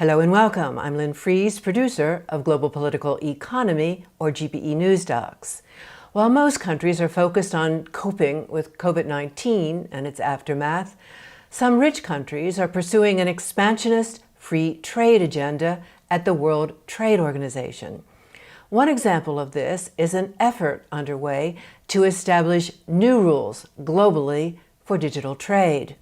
Hello and welcome. I'm Lynn Fries, producer of Global Political Economy, or GPE News Docs. While most countries are focused on coping with COVID-19 and its aftermath, some rich countries are pursuing an expansionist free trade agenda at the World Trade Organization. One example of this is an effort underway to establish new rules globally for digital trade.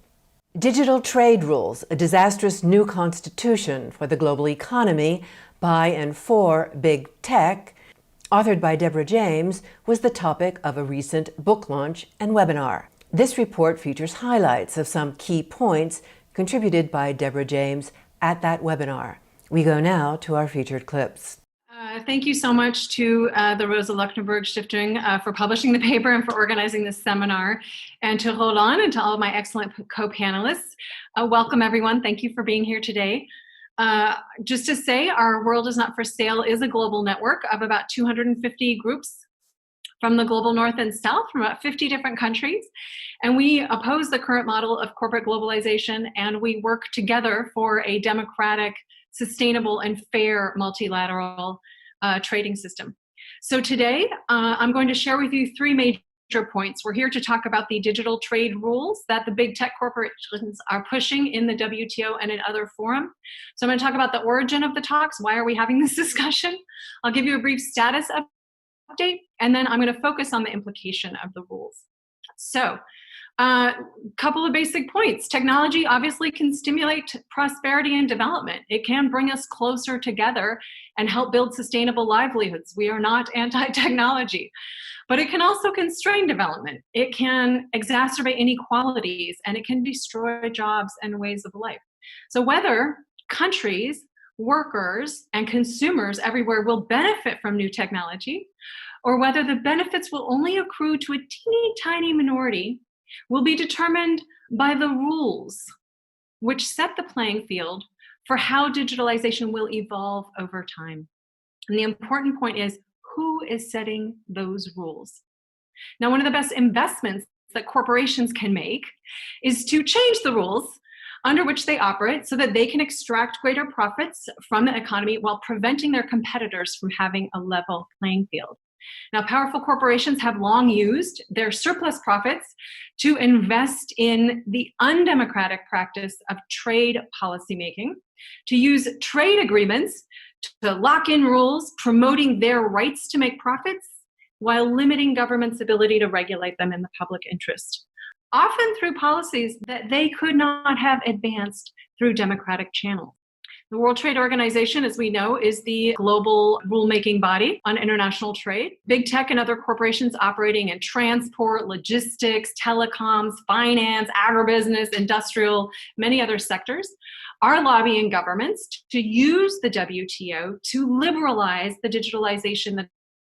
Digital Trade Rules, a disastrous new constitution for the global economy by and for big tech, authored by Deborah James, was the topic of a recent book launch and webinar. This report features highlights of some key points contributed by Deborah James at that webinar. We go now to our featured clips. Thank you so much to the Rosa Luxemburg Stiftung for publishing the paper and for organizing this seminar, and to Roland and to all of my excellent co-panelists. Welcome everyone, thank you for being here today. Just to say, our World is Not for Sale is a global network of about 250 groups from the global north and south, from about 50 different countries. And we oppose the current model of corporate globalization, and we work together for a democratic, sustainable, and fair multilateral trading system. So today, I'm going to share with you three major points. We're here to talk about the digital trade rules that the big tech corporations are pushing in the WTO and in other forums. So I'm going to talk about the origin of the talks. Why are we having this discussion? I'll give you a brief status update, and then I'm going to focus on the implication of the rules. So, couple of basic points. Technology obviously can stimulate prosperity and development. It can bring us closer together and help build sustainable livelihoods. We are not anti-technology, but it can also constrain development. It can exacerbate inequalities, and it can destroy jobs and ways of life. So whether countries, workers, and consumers everywhere will benefit from new technology, or whether the benefits will only accrue to a teeny tiny minority, will be determined by the rules which set the playing field for how digitalization will evolve over time. And the important point is, who is setting those rules? Now, one of the best investments that corporations can make is to change the rules under which they operate so that they can extract greater profits from the economy while preventing their competitors from having a level playing field. Now, powerful corporations have long used their surplus profits to invest in the undemocratic practice of trade policymaking, to use trade agreements to lock in rules promoting their rights to make profits while limiting government's ability to regulate them in the public interest, often through policies that they could not have advanced through democratic channels. The World Trade Organization, as we know, is the global rulemaking body on international trade. Big tech and other corporations operating in transport, logistics, telecoms, finance, agribusiness, industrial, many other sectors are lobbying governments to use the WTO to liberalize the digitalization that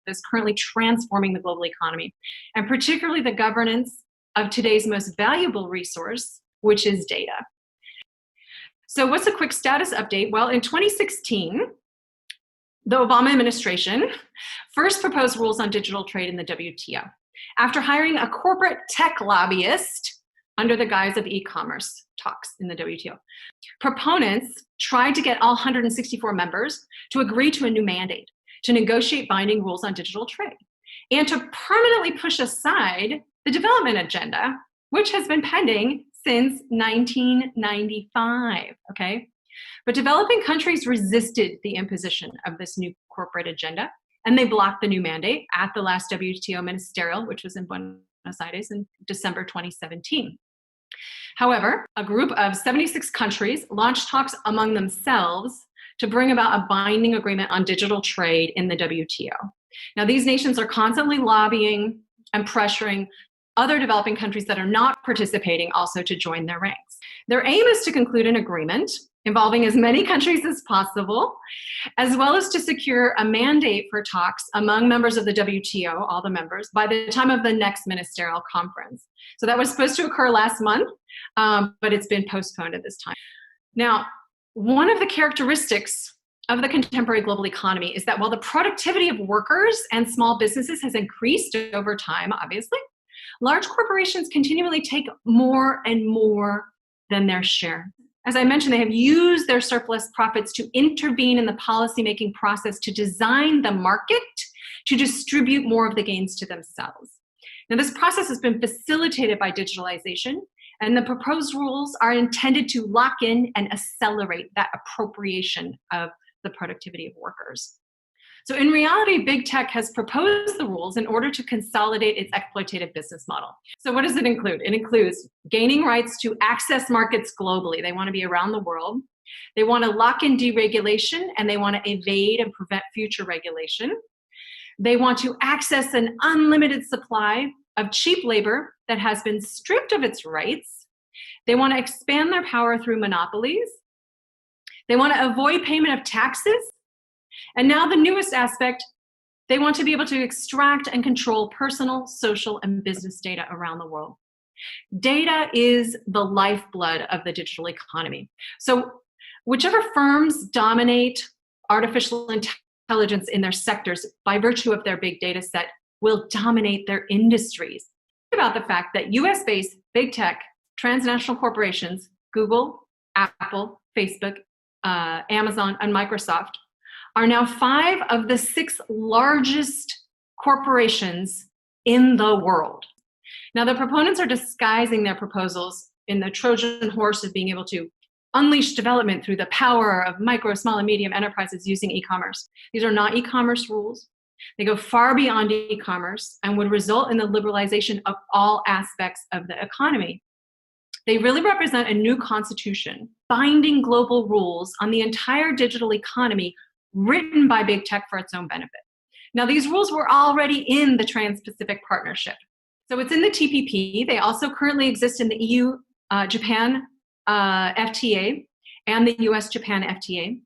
is currently transforming the global economy, and particularly the governance of today's most valuable resource, which is data. So what's a quick status update? Well, in 2016, the Obama administration first proposed rules on digital trade in the WTO after hiring a corporate tech lobbyist under the guise of e-commerce talks in the WTO. Proponents tried to get all 164 members to agree to a new mandate to negotiate binding rules on digital trade and to permanently push aside the development agenda, which has been pending since 1995, okay? But developing countries resisted the imposition of this new corporate agenda, and they blocked the new mandate at the last WTO ministerial, which was in Buenos Aires in December 2017. However, a group of 76 countries launched talks among themselves to bring about a binding agreement on digital trade in the WTO. Now, these nations are constantly lobbying and pressuring other developing countries that are not participating also to join their ranks. Their aim is to conclude an agreement involving as many countries as possible, as well as to secure a mandate for talks among members of the WTO, all the members, by the time of the next ministerial conference. So that was supposed to occur last month, but it's been postponed at this time. Now, one of the characteristics of the contemporary global economy is that while the productivity of workers and small businesses has increased over time, obviously, large corporations continually take more and more than their share. As I mentioned, they have used their surplus profits to intervene in the policymaking process to design the market to distribute more of the gains to themselves. Now, this process has been facilitated by digitalization, and the proposed rules are intended to lock in and accelerate that appropriation of the productivity of workers. So in reality, big tech has proposed the rules in order to consolidate its exploitative business model. So what does it include? It includes gaining rights to access markets globally. They want to be around the world. They want to lock in deregulation, and they want to evade and prevent future regulation. They want to access an unlimited supply of cheap labor that has been stripped of its rights. They want to expand their power through monopolies. They want to avoid payment of taxes. And now the newest aspect, they want to be able to extract and control personal, social, and business data around the world. Data is the lifeblood of the digital economy. So whichever firms dominate artificial intelligence in their sectors by virtue of their big data set will dominate their industries. Think about the fact that US-based big tech transnational corporations, Google, Apple, Facebook, Amazon, and Microsoft, are now 5 of the 6 largest corporations in the world. Now, the proponents are disguising their proposals in the Trojan horse of being able to unleash development through the power of micro, small, and medium enterprises using e-commerce. These are not e-commerce rules. They go far beyond e-commerce and would result in the liberalization of all aspects of the economy. They really represent a new constitution, binding global rules on the entire digital economy written by big tech for its own benefit. Now, these rules were already in the Trans-Pacific Partnership. So it's in the TPP. They also currently exist in the EU-Japan FTA and the US-Japan FTA,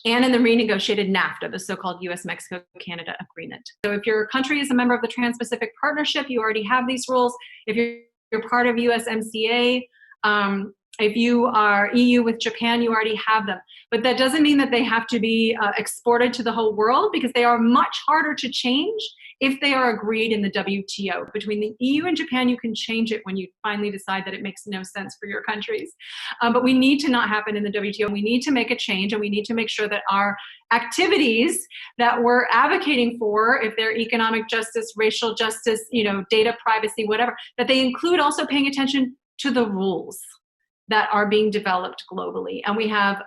and in the renegotiated NAFTA, the so-called US-Mexico-Canada agreement. So if your country is a member of the Trans-Pacific Partnership, you already have these rules. If you're part of USMCA, if you are EU with Japan, you already have them. But that doesn't mean that they have to be exported to the whole world, because they are much harder to change if they are agreed in the WTO. Between the EU and Japan, you can change it when you finally decide that it makes no sense for your countries. But we need to not happen in the WTO. We need to make a change, and we need to make sure that our activities that we're advocating for, if they're economic justice, racial justice, data privacy, whatever, that they include also paying attention to the rules that are being developed globally. And we have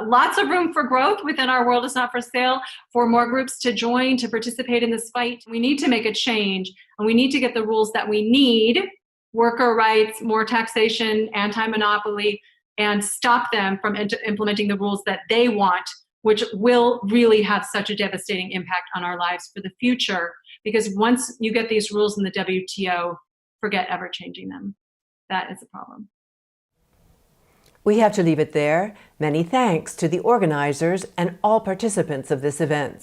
lots of room for growth within our World Is Not for Sale, for more groups to join, to participate in this fight. We need to make a change, and we need to get the rules that we need: worker rights, more taxation, anti-monopoly, and stop them from implementing the rules that they want, which will really have such a devastating impact on our lives for the future. Because once you get these rules in the WTO, forget ever changing them. That is a problem. We have to leave it there. Many thanks to the organizers and all participants of this event.